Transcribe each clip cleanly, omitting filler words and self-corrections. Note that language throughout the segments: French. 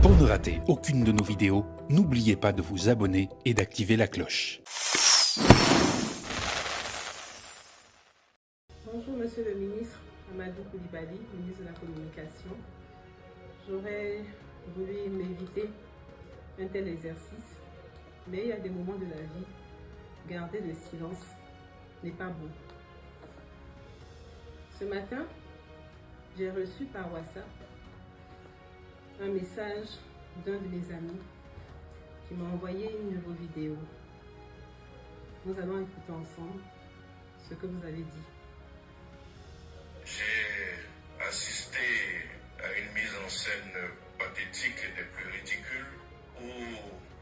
Pour ne rater aucune de nos vidéos, n'oubliez pas de vous abonner et d'activer la cloche. Bonjour Monsieur le ministre Amadou Coulibaly, ministre de la Communication. J'aurais voulu m'éviter un tel exercice, mais il y a des moments de la vie, garder le silence n'est pas bon. Ce matin, j'ai reçu par WhatsApp un message d'un de mes amis qui m'a envoyé une nouvelle vidéo. Nous allons écouter ensemble ce que vous avez dit. J'ai assisté à une mise en scène pathétique et des plus ridicules où,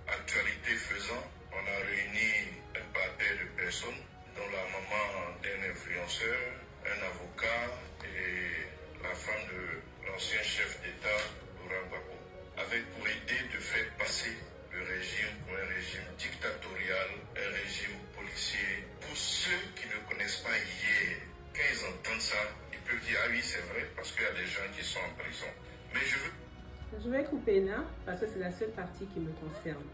actualité faisant, on a réuni un parterre de personnes, dont la maman d'un influenceur, un avocat et la femme de l'ancien chef d'État, Laurent Gbagbo, avec pour idée de faire passer le régime pour un régime dictatorial, un régime policier. Pour ceux qui ne connaissent pas hier, quand ils entendent ça, ils peuvent dire « Ah oui, c'est vrai, parce qu'il y a des gens qui sont en prison. » Mais je vais couper là, parce que c'est la seule partie qui me concerne.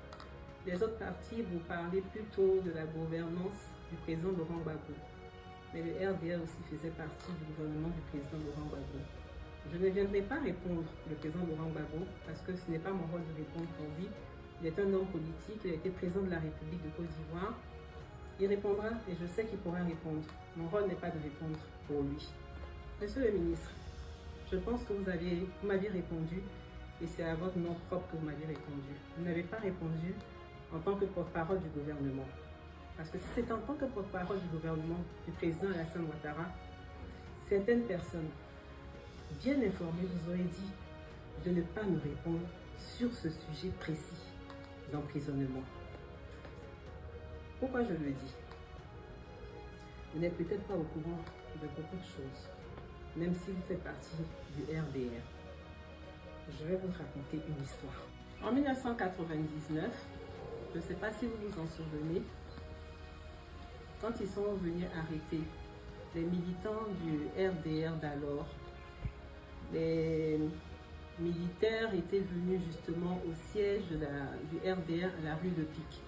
Les autres parties, vous parlez plutôt de la gouvernance du président Laurent Gbagbo. Mais le RDR aussi faisait partie du gouvernement du président Laurent Gbagbo. Je ne viendrai pas répondre le président Laurent Gbagbo, parce que ce n'est pas mon rôle de répondre pour lui. Il est un homme politique, il a été président de la République de Côte d'Ivoire. Il répondra et je sais qu'il pourra répondre. Mon rôle n'est pas de répondre pour lui. Monsieur le ministre, je pense que vous m'aviez répondu et c'est à votre nom propre que vous m'aviez répondu. Vous n'avez pas répondu en tant que porte-parole du gouvernement. Parce que si c'est en tant que porte-parole du gouvernement du président Alassane Ouattara, certaines personnes bien informées vous auraient dit de ne pas me répondre sur ce sujet précis d'emprisonnement. Pourquoi je le dis? Vous n'êtes peut-être pas au courant de beaucoup de choses, même si vous faites partie du RDR. Je vais vous raconter une histoire. En 1999, je ne sais pas si vous vous en souvenez, quand ils sont venus arrêter les militants du RDR d'alors, les militaires étaient venus justement au siège du RDR à la rue de Pic.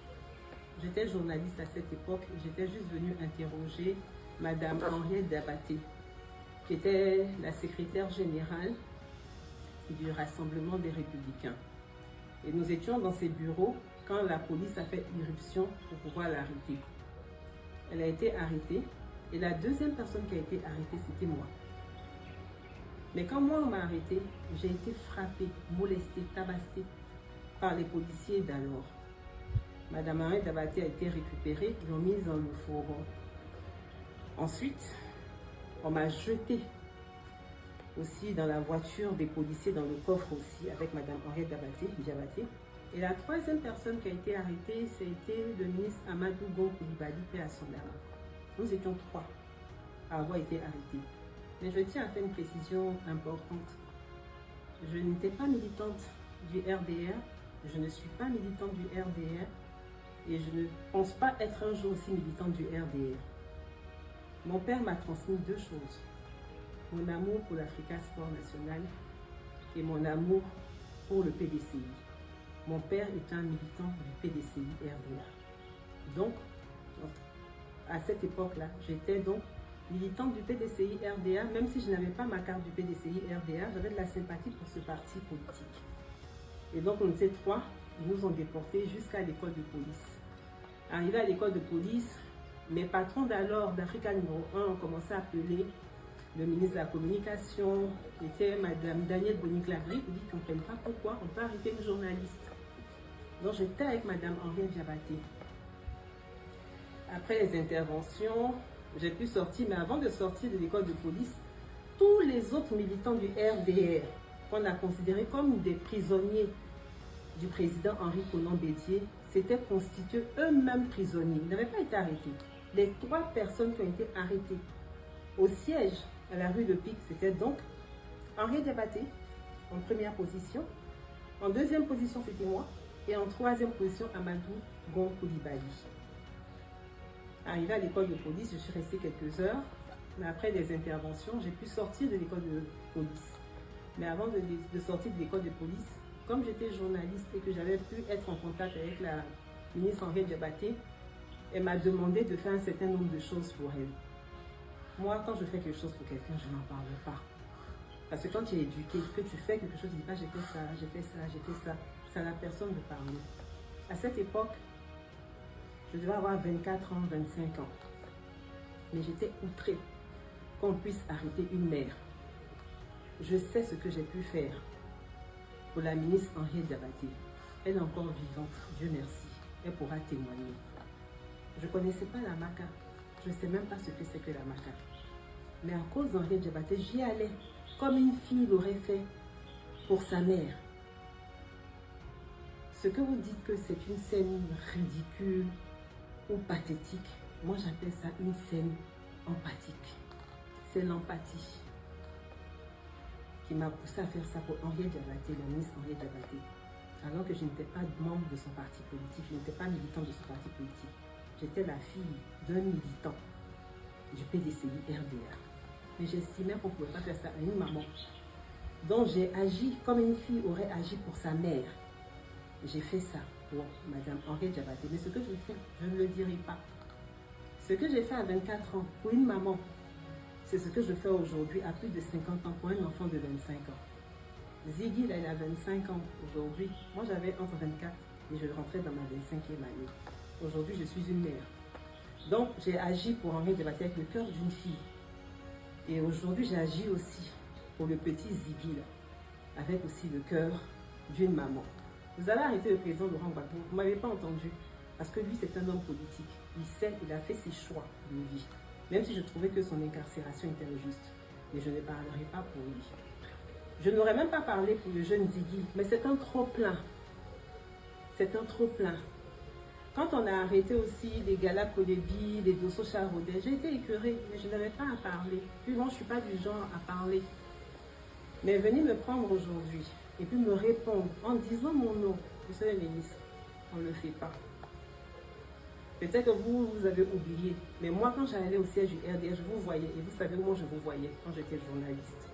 J'étais journaliste à cette époque et j'étais juste venue interroger Madame Henriette Dabaté, qui était la secrétaire générale du Rassemblement des Républicains. Et nous étions dans ses bureaux quand la police a fait irruption pour pouvoir l'arrêter. Elle a été arrêtée et la deuxième personne qui a été arrêtée, c'était moi. Mais quand moi on m'a arrêtée, j'ai été frappée, molestée, tabassée par les policiers d'alors. Madame Henriette Dabaté a été récupérée, ils l'ont mise dans le fourgon. Ensuite, on m'a jetée aussi dans la voiture des policiers, dans le coffre aussi, avec Madame Henriette Dabaté. Et la troisième personne qui a été arrêtée, c'était le ministre Amadou Coulibaly, paix à son âme. Nous étions trois à avoir été arrêtés. Mais je tiens à faire une précision importante. Je n'étais pas militante du RDR, je ne suis pas militante du RDR et je ne pense pas être un jour aussi militante du RDR. Mon père m'a transmis deux choses. Mon amour pour l'Africa Sport National et mon amour pour le PDCI. Mon père est un militant du PDCI RDA. Donc, à cette époque-là, j'étais donc militante du PDCI RDA, même si je n'avais pas ma carte du PDCI RDA, j'avais de la sympathie pour ce parti politique. Et donc, on était trois, ils nous ont déportés jusqu'à l'école de police. Arrivé à l'école de police, mes patrons d'alors d'Africa numéro 1 ont commencé à appeler le ministre de la Communication, qui était Madame Danielle Boni-Clary, qui dit qu'ils ne comprennent pas pourquoi on peut arrêter une journaliste. Donc j'étais avec Madame Henriette Dabaté. Après les interventions, j'ai pu sortir, mais avant de sortir de l'école de police, tous les autres militants du RDR, qu'on a considérés comme des prisonniers du président Henri Konan Bédié, s'étaient constitués eux-mêmes prisonniers. Ils n'avaient pas été arrêtés. Les trois personnes qui ont été arrêtées au siège à la rue de Pic, c'était donc Henriette Dabaté en première position, en deuxième position c'était moi, et en troisième position Amadou Coulibaly. Arrivé à l'école de police, je suis restée quelques heures, mais après des interventions, j'ai pu sortir de l'école de police. Mais avant de sortir de l'école de police, comme j'étais journaliste et que j'avais pu être en contact avec la ministre Henriette Diabaté, elle m'a demandé de faire un certain nombre de choses pour elle. Moi, quand je fais quelque chose pour quelqu'un, je n'en parle pas. Parce que quand tu es éduqué, que tu fais quelque chose, tu dis pas j'ai fait ça, j'ai fait ça, j'ai fait ça. C'est à la personne de parler. À cette époque, je devais avoir 24 ans, 25 ans. Mais j'étais outrée qu'on puisse arrêter une mère. Je sais ce que j'ai pu faire pour la ministre Henriette Diabaté. Elle est encore vivante, Dieu merci. Elle pourra témoigner. Je ne connaissais pas la maca. Je ne sais même pas ce que c'est que la maca. Mais à cause d'Henriette Diabaté, j'y allais comme une fille l'aurait fait pour sa mère. Ce que vous dites que c'est une scène ridicule ou pathétique, moi j'appelle ça une scène empathique. C'est l'empathie qui m'a poussé à faire ça pour Henriette Diabaté, la ministre Henriette Diabaté. Alors que je n'étais pas membre de son parti politique, je n'étais pas militant de son parti politique. J'étais la fille d'un militant du PDCI RDA. Mais j'estimais qu'on ne pouvait pas faire ça à une maman. Donc j'ai agi comme une fille aurait agi pour sa mère. J'ai fait ça pour Madame Henriette Diabaté. Mais ce que j'ai fait, je ne le dirai pas. Ce que j'ai fait à 24 ans pour une maman, c'est ce que je fais aujourd'hui à plus de 50 ans pour un enfant de 25 ans. Ziggy, là, il a 25 ans aujourd'hui. Moi, j'avais entre 24 et je rentrais dans ma 25e année. Aujourd'hui, je suis une mère. Donc, j'ai agi pour Henriette Diabaté avec le cœur d'une fille. Et aujourd'hui, j'ai agi aussi pour le petit Ziggy, là, avec aussi le cœur d'une maman. Vous allez arrêter le président Laurent Gbagbo. Vous ne m'avez pas entendu. Parce que lui, c'est un homme politique. Il sait, il a fait ses choix de vie. Même si je trouvais que son incarcération était injuste. Mais je ne parlerai pas pour lui. Je n'aurais même pas parlé pour le jeune Ziggy. Mais c'est un trop-plein. C'est un trop-plein. Quand on a arrêté aussi les Gala Kolebi, les Dosso Charodé, j'ai été écœurée, mais je n'avais pas à parler. Puis moi, je ne suis pas du genre à parler. Mais venez me prendre aujourd'hui et puis me répondre en disant mon nom, monsieur le ministre, on ne le fait pas. Peut-être que vous avez oublié, mais moi, quand j'allais au siège du RDR, je vous voyais, et vous savez comment je vous voyais quand j'étais journaliste.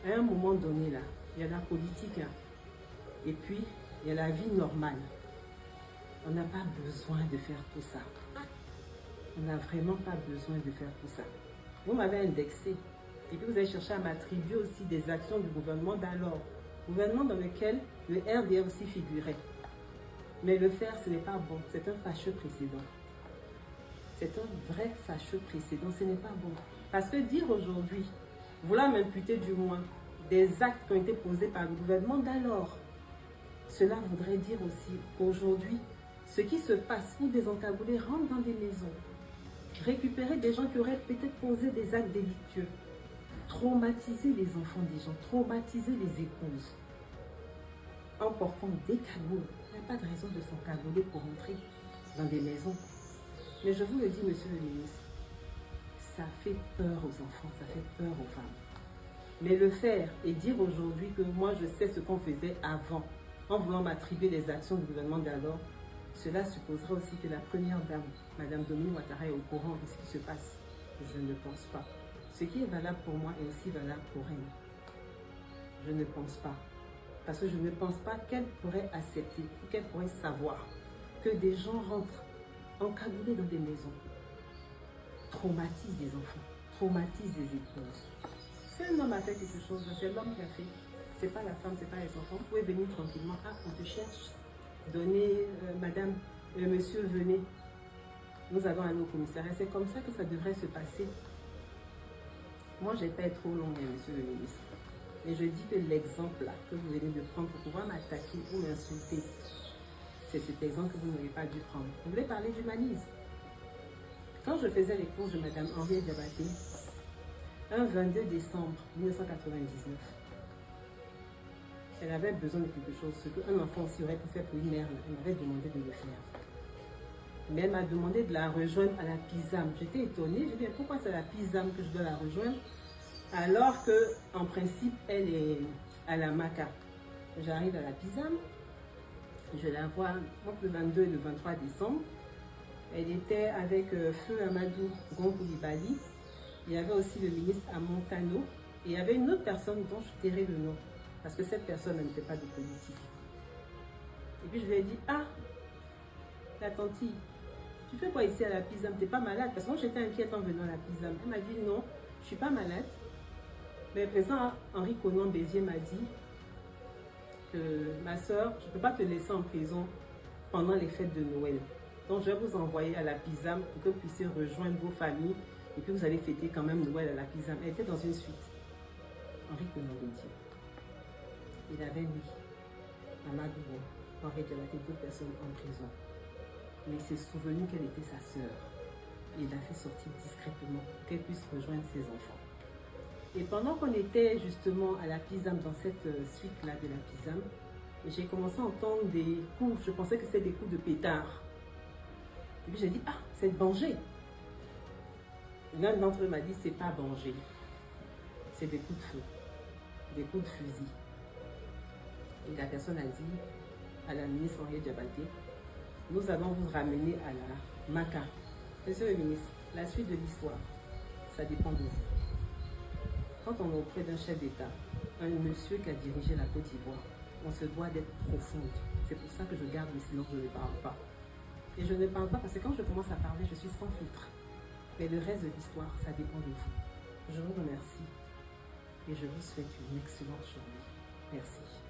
À un moment donné, là, il y a la politique, là, et puis il y a la vie normale. On n'a pas besoin de faire tout ça. On n'a vraiment pas besoin de faire tout ça. Vous m'avez indexé. Et puis vous avez cherché à m'attribuer aussi des actions du gouvernement d'alors. Gouvernement dans lequel le RDR aussi figurait. Mais le faire, ce n'est pas bon. C'est un fâcheux précédent. C'est un vrai fâcheux précédent. Ce n'est pas bon. Parce que dire aujourd'hui, vouloir m'imputer du moins des actes qui ont été posés par le gouvernement d'alors, cela voudrait dire aussi qu'aujourd'hui, ce qui se passe où des encagoulés rentrent dans des maisons, récupérer des gens qui auraient peut-être posé des actes délictueux, traumatiser les enfants des gens, traumatiser les épouses, en portant des cagoules. Il n'y a pas de raison de s'encagouler pour entrer dans des maisons. Mais je vous le dis, monsieur le ministre, ça fait peur aux enfants, ça fait peur aux femmes. Mais le faire et dire aujourd'hui que moi je sais ce qu'on faisait avant, en voulant m'attribuer les actions du gouvernement d'alors, cela supposerait aussi que la première dame, Madame Dominique Ouattara, est au courant de ce qui se passe. Je ne pense pas. Ce qui est valable pour moi est aussi valable pour elle. Je ne pense pas. Parce que je ne pense pas qu'elle pourrait accepter, ou qu'elle pourrait savoir que des gens rentrent encagoulés dans des maisons, traumatisent des enfants, traumatisent des épouses. Si un homme a fait quelque chose, c'est l'homme qui a fait. C'est pas la femme, c'est pas les enfants. Vous pouvez venir tranquillement. Ah, on te cherche. Donnez, madame, monsieur, venez. Nous allons aller au commissariat. C'est comme ça que ça devrait se passer. Moi, je n'ai pas été trop longue, monsieur le ministre. Et je dis que l'exemple là que vous venez de prendre pour pouvoir m'attaquer ou m'insulter, c'est cet exemple que vous n'auriez pas dû prendre. Vous voulez parler d'humanisme. Quand je faisais les cours de madame Henriette Diabaté, un 22 décembre 1999, elle avait besoin de quelque chose, ce qu'un enfant aussi aurait pu faire pour une mère, elle m'avait demandé de le faire. Mais elle m'a demandé de la rejoindre à la PISAM. J'étais étonnée, je dis pourquoi c'est à la PISAM que je dois la rejoindre alors que en principe elle est à la MACA. J'arrive à la PISAM, je la vois entre le 22 et le 23 décembre. Elle était avec Feu Amadou Gonkoulibaly. Il y avait aussi le ministre Amon Kano. Et il y avait une autre personne dont je tairai le nom. Parce que cette personne ne fait pas de politique. puis je lui ai dit, ah, la tantille, tu fais quoi ici à la PISAM? T'es pas malade? Parce que moi j'étais inquiète en venant à la PISAM. Elle m'a dit, non, je suis pas malade. Mais le président Henri Konan Bézier m'a dit que ma soeur, je ne peux pas te laisser en prison pendant les fêtes de Noël. Donc je vais vous envoyer à la PISAM pour que vous puissiez rejoindre vos familles et puis vous allez fêter quand même Noël à la PISAM. Elle était dans une suite. Henri Konan Bézier. Il avait mis Amadou, Henri Diabaté, d'autres personnes en prison. Mais il s'est souvenu qu'elle était sa sœur. Et il l'a fait sortir discrètement pour qu'elle puisse rejoindre ses enfants. Et pendant qu'on était justement à la PISAM, dans cette suite-là de la PISAM, j'ai commencé à entendre des coups. Je pensais que c'était des coups de pétard. Et puis j'ai dit, ah, c'est Banger. L'un d'entre eux m'a dit, c'est pas Banger. C'est des coups de feu, des coups de fusil. Et la personne a dit à la ministre Henriette Diabaté, nous allons vous ramener à la MACA. Monsieur le ministre, la suite de l'histoire, ça dépend de vous. Quand on est auprès d'un chef d'État, un monsieur qui a dirigé la Côte d'Ivoire, on se doit d'être profonde. C'est pour ça que je garde le silence, je ne parle pas. Et je ne parle pas parce que quand je commence à parler, je suis sans filtre. Mais le reste de l'histoire, ça dépend de vous. Je vous remercie et je vous souhaite une excellente journée. Merci.